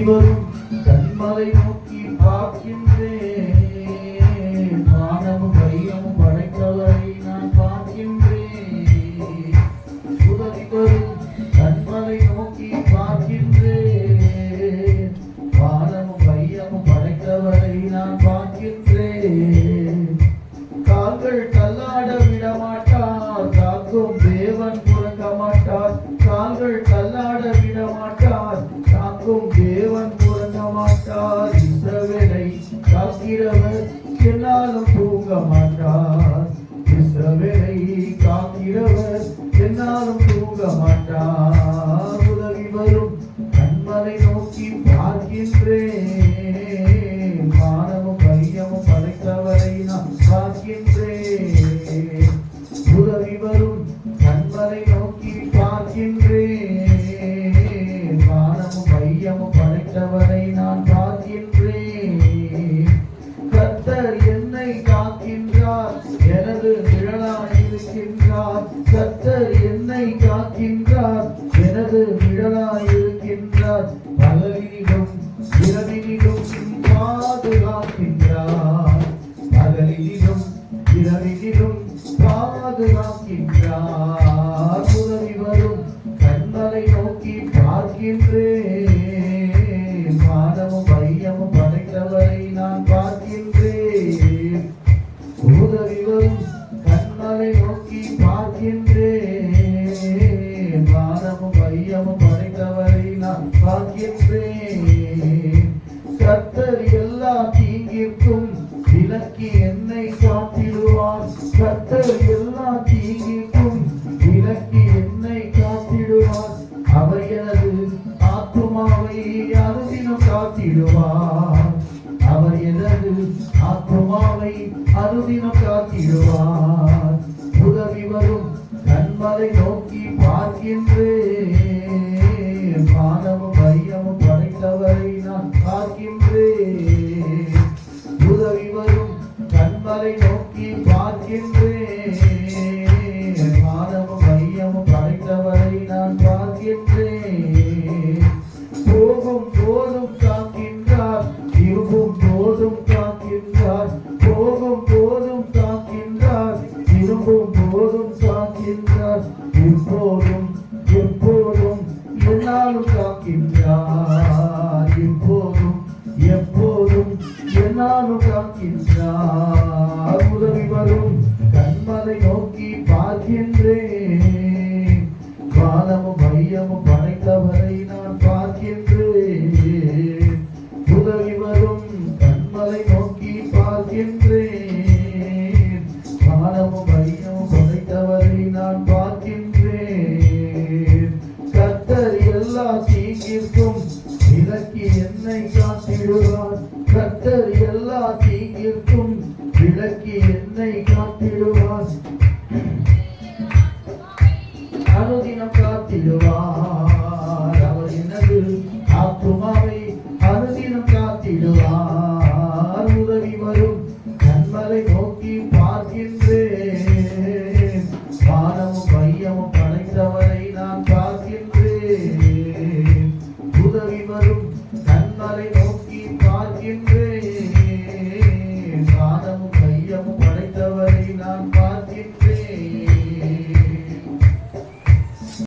வரும் கண்மலை நோக்கி பார்க்கின்றேன். வானமும் கையமும் படைத்தவரை நான் பார்க்கின்றேன். உதவி வரும் கண்மலை நோக்கி பார்க்கின்றேன். வானமும் கையமும் படைத்தவரை நான் பார்க்கின்றேன். கால்கள் தள்ளாட விட மாட்டார், காக்கும் தேவன் புறக்க மாட்டார். கால்கள் தள்ளாட விட மாட்டார், காக்கும் தேவன் புறக்க மாட்டார். இஸ்ரவேலை காக்கிறவர் என்னாலும் தூங்க மாட்டார். இஸ்ரவேலை காக்கிறவர் என்னாலும் தூங்க மாட்டார். உதவி வரும் கண்மலை நோக்கி பார்க்கின்றேன். வானமும் கையமும் படைத்தவரை நான் பார்க்கின்றேன். உதவி வரும் கண்மலை நோக்கி பார்க்கின்றேன். வானமும் கையமும் படைத்தவரை நான் பார்க்கின்றேன். கர்த்தர் என்னை காக்கின்றார், எனது நிழலாயிருக்கின்றார். கர்த்தர் என்னை காக்கின்றார், எனது நிழலாயிருக்கின்றார். பகலிலும் இரவிலும் பாதுகாக்கின்றார். பகலிலும் இரவிலும் பாதுகாக்கின்றார். உதவி வரும் கண்மலை நோக்கி பார்க்கின்றேன். வானமும் கையமும் படைத்தவரை நான் பார்க்கின்றேன். உதவி வரும் கண்மலை நோக்கி பார்க்கின்றேன். வானமும் கையமும் படைத்தவரை நான் பார்க்கின்றேன். கர்த்தர் எல்லா தீங்கிற்கும் விலக்கி என்னை காத்திடுவார். கர்த்தர் எல்லா தீங்கிற்கும் விலக்கி என்னை காத்திடுவார். அவர் எனது ஆத்துமாவை அனுதினம் காத்திடுவார். அவர் எனது ஆத்துமாவை அனுதினம் காத்திடுவார். உதவி வரும் கண்மலை நோக்கி பார்க்கின்றேன். வானமும் கையமும் படைத்தவரை நான் பார்க்கின்றேன். உதவி வரும் கண்மலை நோக்கி பார்க்கின்றேன். வானமும் கையமும் படைத்தவரை நான் பார்க்கின்றேன். போகும் போதும் காக்கின்றார், திரும்பும் போதும் காக்கின்றார். போகும் போதும் காக்கின்றார், திரும்பும் போதும் காக்கின்றார். இப்போதும் எப்போதும் என்னாலும் காக்கின்றார். இப்போதும் எப்போதும் என்னாலும் காக்கின்றார். உதவி வரும் கண்மலை நோக்கி பார்க்கின்றேன். வானமும் கையமும் படைத்தவரை நான் பார்க்கின்றேன். உதவி வரும் கண்மலை நோக்கி பார்க்கின்றேன். வானமும் கையமும் படைத்தவரை நான் பார்க்கின்றேன். கர்த்தர் எல்லா தீங்கிற்கும் விலக்கி என்னை காத்திடுவார். கர்த்தர் எல்லா தீங்கிற்கும் விலக்கி என்னை